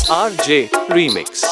RJ Remix.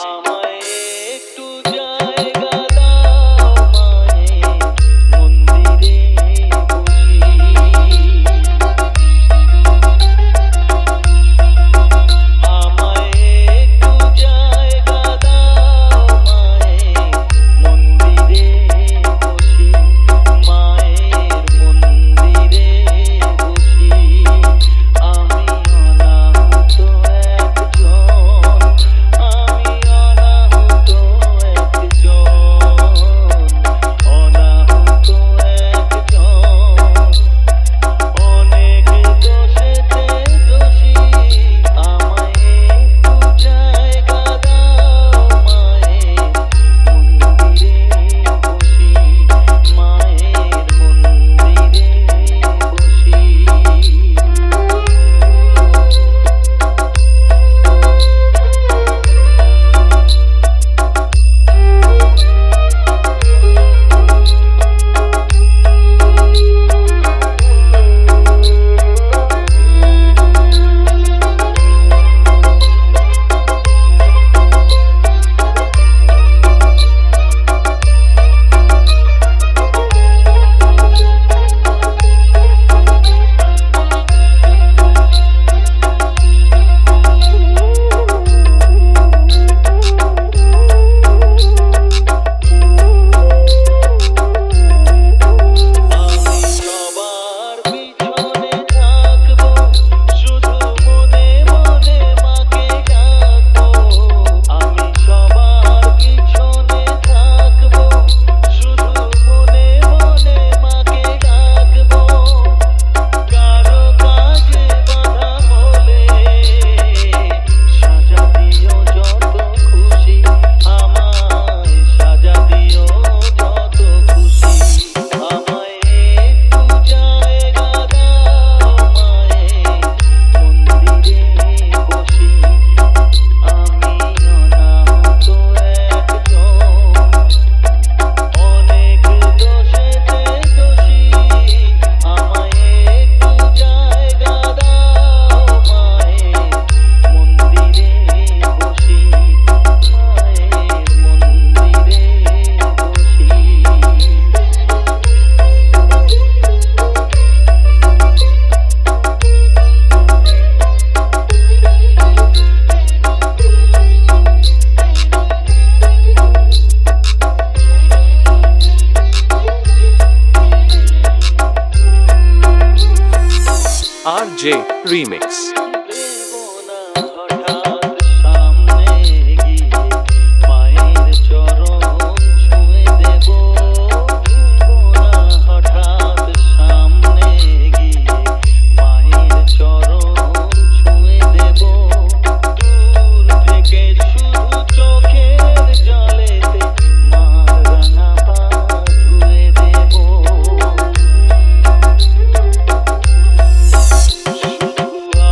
RJ Remix.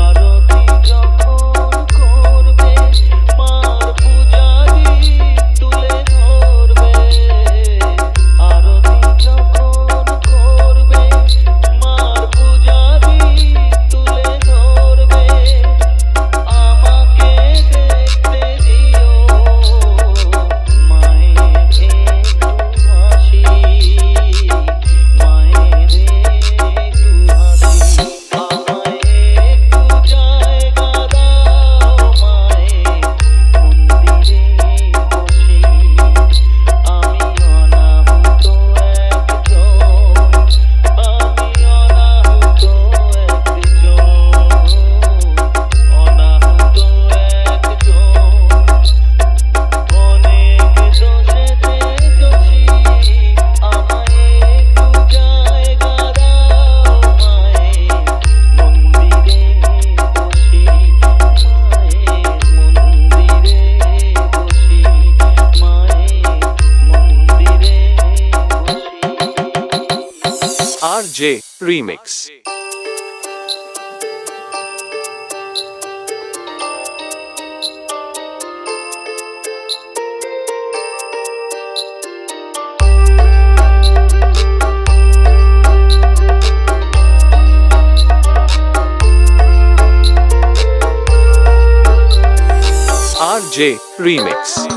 আরো RJ Remix. RJ Remix.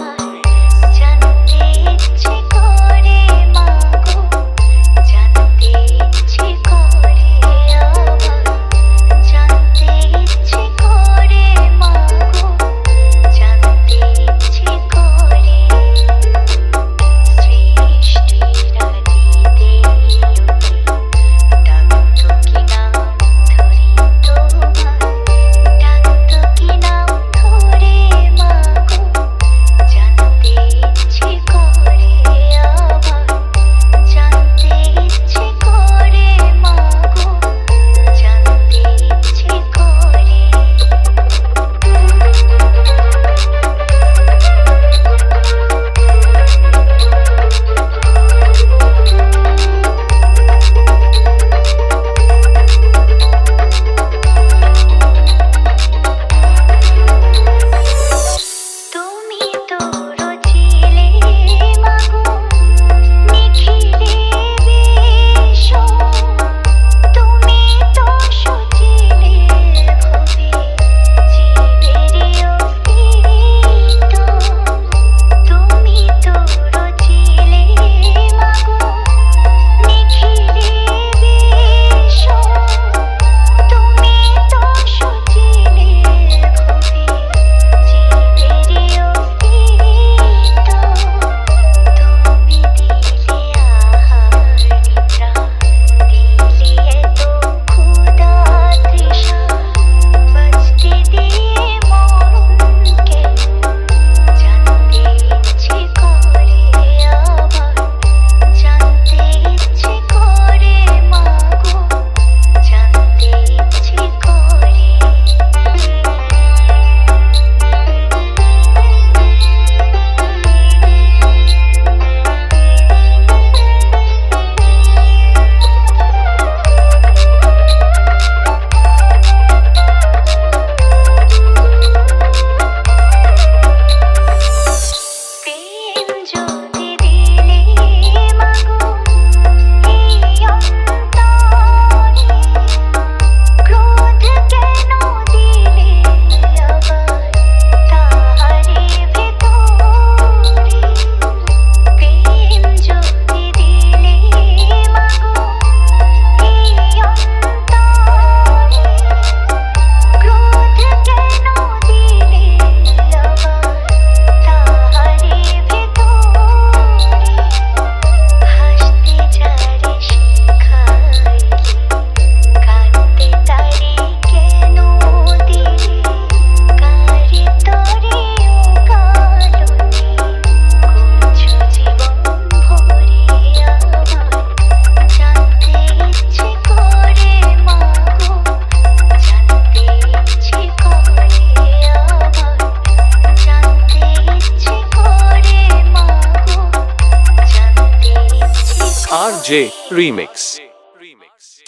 RJ Remix.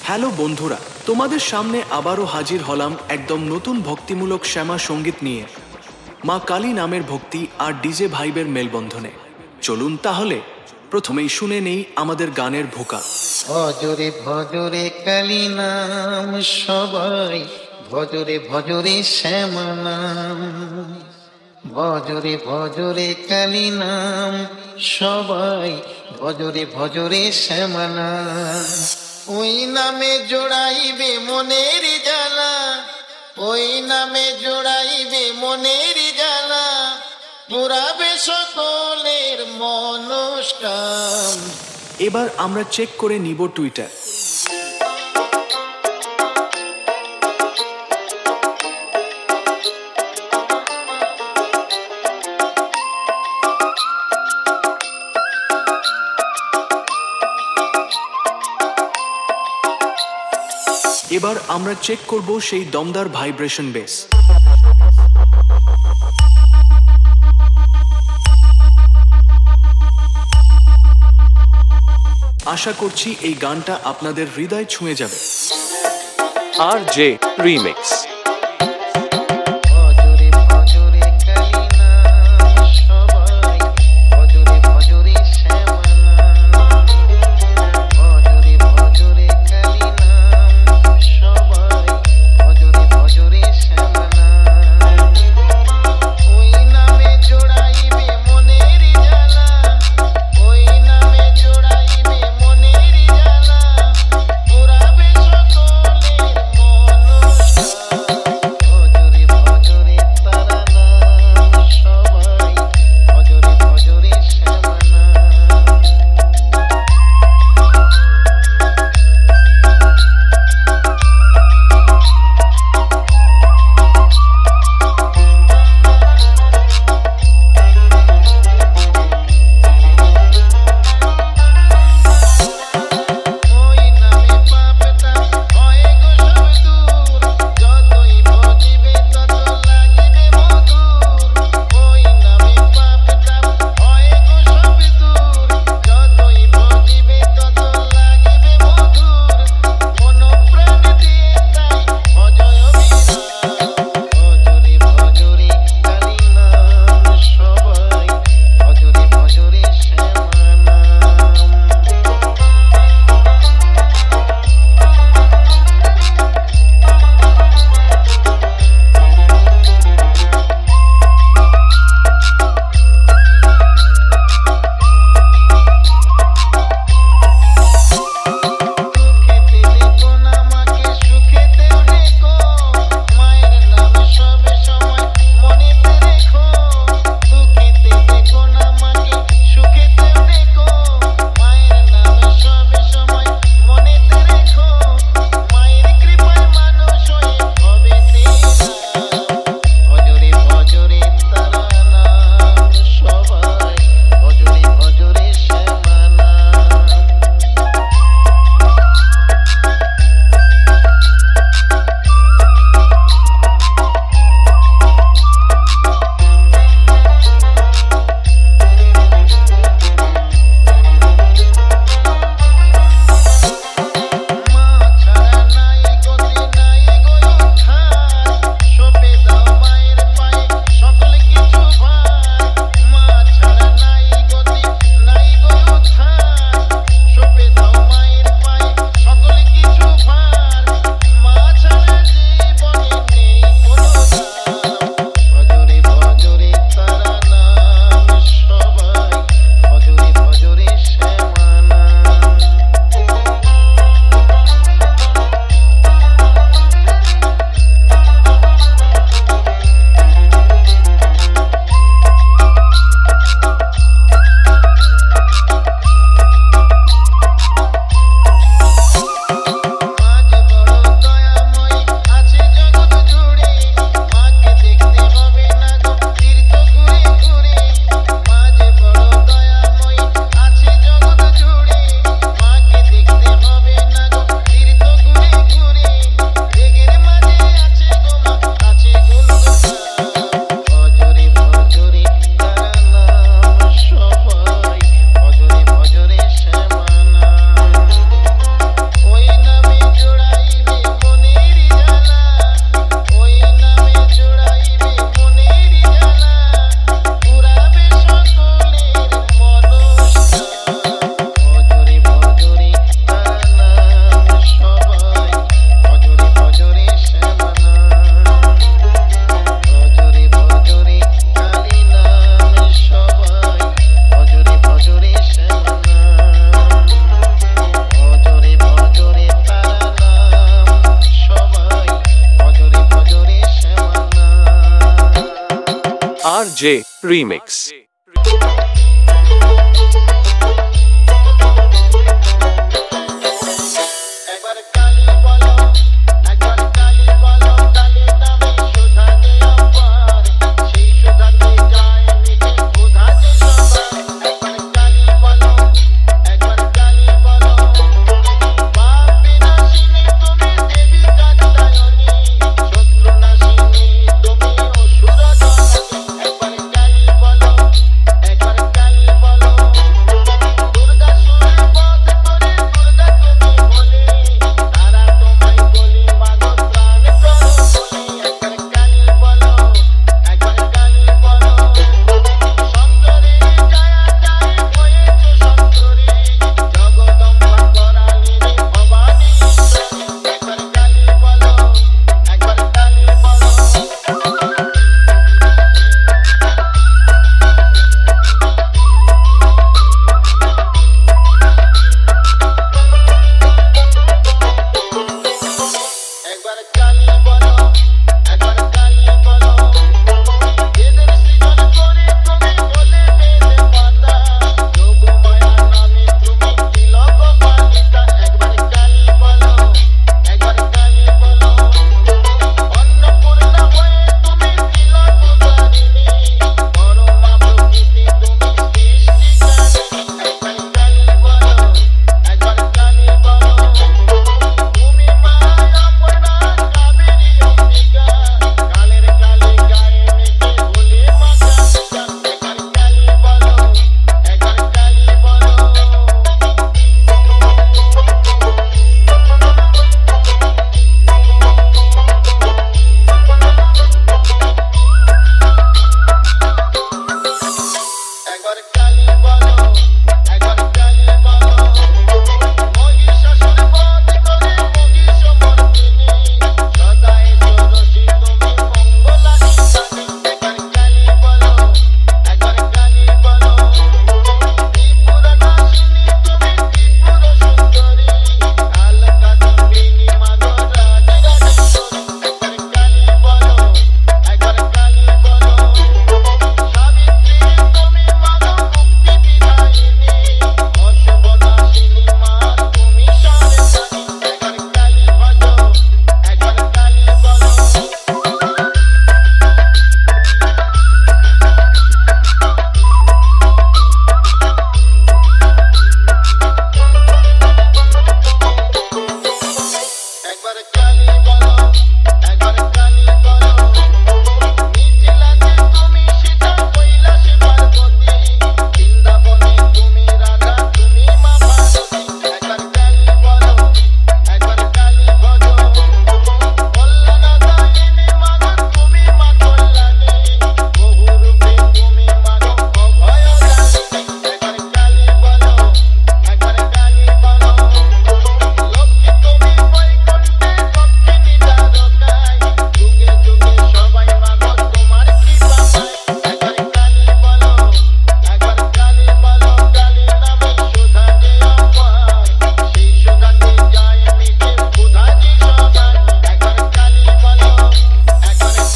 Hello বন্ধুরা, তোমাদের সামনে আবারও হাজির হলাম একদম নতুন ভক্তিমূলক শ্যামা সঙ্গীত নিয়ে। মা কালী নামের ভক্তি আর ডিজে ভাইবের মেলবন্ধনে। চলুন তাহলে প্রথমেই শুনে নেই আমাদের গানের ভোকা। ভজরে ভজরে কালী নাম সবাই, ভজরে ভজরে শ্যামা নাম। ভজরে ভজরে কালী নাম সবাই, ভজরে ভজরে শ্যামা নাম। ওই নামে জোড়াইবে মনের জ্বালা, ওই নামে জোড়াইবে মনের জ্বালা, পুরাবে সকলের মনস্কাম। এবার আমরা চেক করে নিব টুইটার। এবার আমরা চেক করব সেই দমদার ভাইব্রেশন বেস। আশা করছি এই গানটা আপনাদের হৃদয় ছুঁয়ে যাবে। RJ Remix। ভজরে ভজরে কালী নাম সবাই, ভজরে ভজরে শ্যামা নাম। ভজরে ভজরে কালী নাম সবাই, ভজরে ভজরে শ্যামা নাম। ওই নামে জোড়াইবে মনের জ্বালা, ওই নামে জোড়াইবে মনের জ্বালা, পুরাবে সকলের মনস্কার। ভজরে ভজরে তারা নাম সবাই, ভজরে ভজরে শ্যামা নাম। ওই নামে পাপটা হয় গো সব দূর, যতই ভজিবে তত লাগিবে মধুর। ওই নামে পাপটা হয় গো সব দূর, যতই ভজিবে তত লাগিবে মধুর। মন প্রাণ দিয়ে তাই ভজয় অবিরাম। ভজরে ভজরে কালী নাম সবাই, ভজরে ভজরে শ্যামা নাম। দুঃখেতে দেখো না মাকে, সুখেতেও দেখো মায়ের নাম সব সময় মনেতে রেখো। দুঃখেতে দেখো না মাকে, সুখেতেও দেখো মায়ের নাম সব সময় মনেতে রেখো। মায়ের কৃপায় মানুষ হয়ে হবে তেরা। ভজরে ভজরে তারা নাম সবাই, ভজরে ভজরে শ্যামা নাম। মা ছাড়া নাই গতি নাই গো উদ্ধার, সঁপে দাও মায়ের পায়ে সকল কিছু ভার। মা ছাড়া নাই গতি নাই গো উদ্ধার, সঁপে দাও মায়ের পায়ে সকল কিছু ভার। মা ছাড়া জীবনে নেই কোনো দাম। ভজরে ভজরে তারা নাম সবাই, ভজরে ভজরে শ্যামা নাম। মাঝ বড় দয়াময়ী আছে জগৎ জুড়ে, মাকে দেখতে হবে না গো তীর্থ ঘুরে ঘুরে। মাঝ বড় দয়াময়ী আছে জগৎ জুড়ে, মাকে দেখতে হবে না গো তীর্থ ঘুরে ঘুরে। রেগের মাঝে আছে গো মা, আছে গুণগান। ভজরে ভজরে তারা নাম সবাই, ভজরে ভজরে শ্যামা নাম। ওই নামে জোড়াইবে মনের জ্বালা, ওই নামে জোড়াইবে মনের জ্বালা, পুরাবে সকলের মনস্কার। ভজরে ভজরে তারা নাম সবাই, ভজরে ভজরে শ্যামা নাম। ভজরে ভজরে কালী নাম সবাই, ভজরে ভজরে শ্যামা নাম। ভজরে ভজরে তারা নাম সবাই, ভজরে ভজরে শ্যামা নাম। RJ Remix। একবার কালী বলো, একবার কালী বলো, কালী নামে সুধা যে অপার, সেই সুধাতে যায় মিটে ক্ষুধা যে সবার। একবার কালী বলো, একবার কালী বলো, পাপ বিনাশিনী তুমি দেবী কাত্যায়নী, শত্রু নাশিনী তুমি অসুর দমনে। একবার কালী বলো,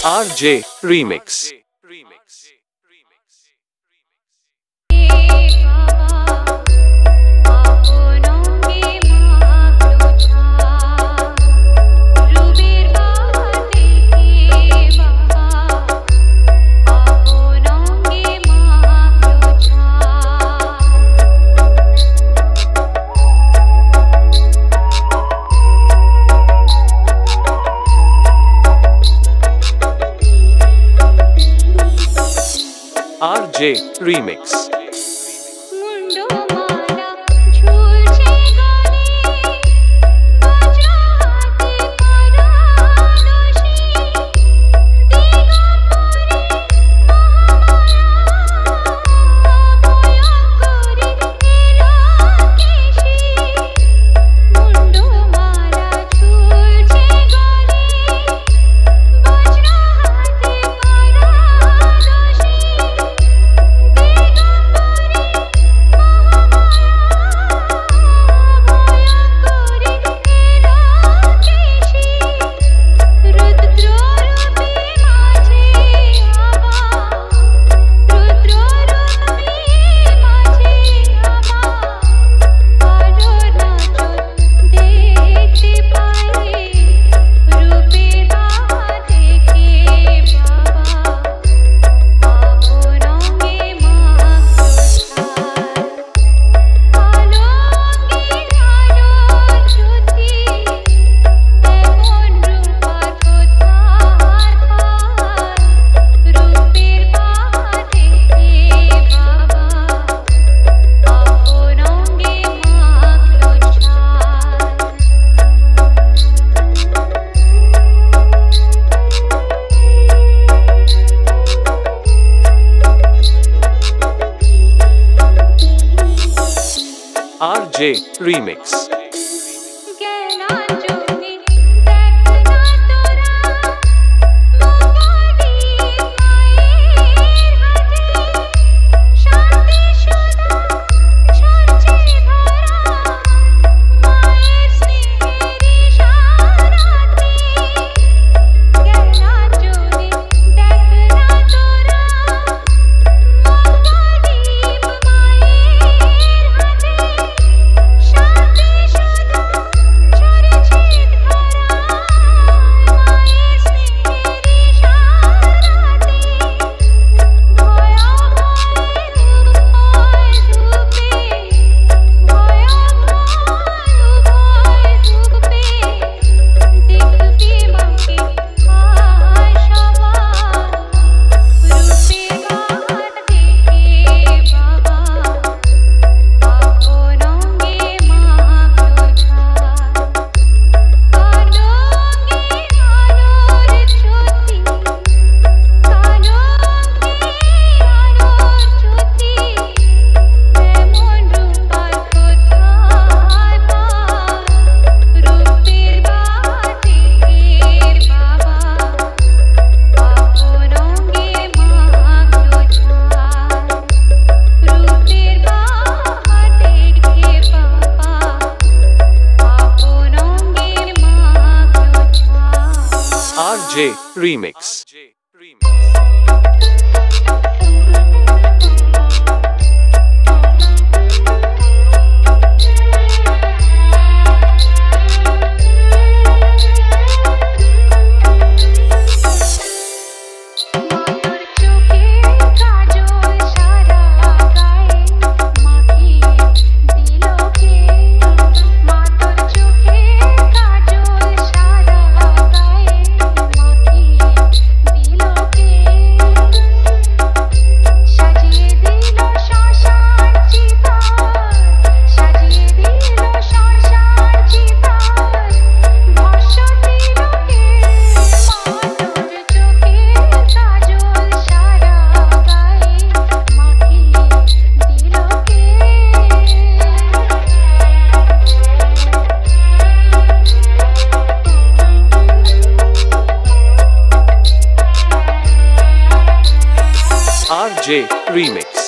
RJ Remix. RJ Remix. RJ Remix. শান্তি RJ Remix. RJ Remix.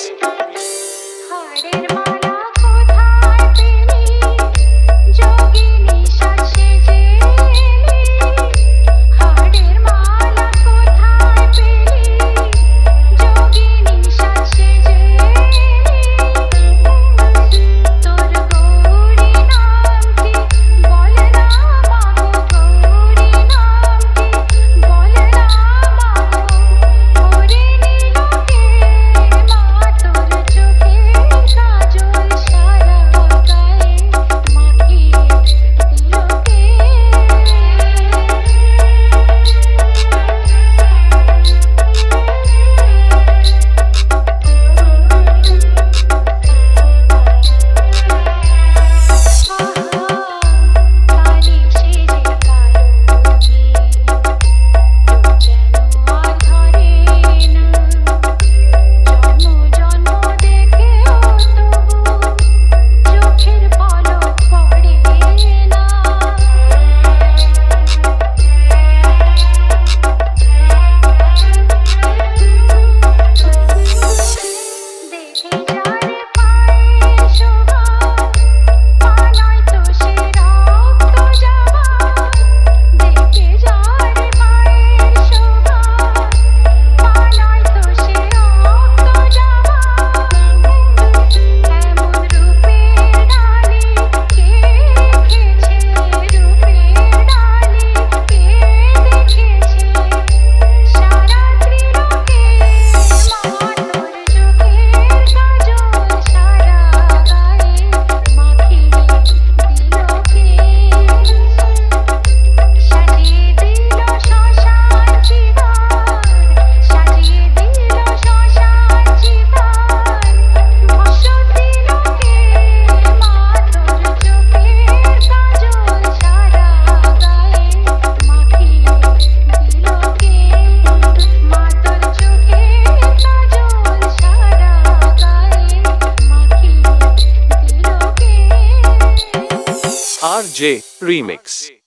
RJ Remix.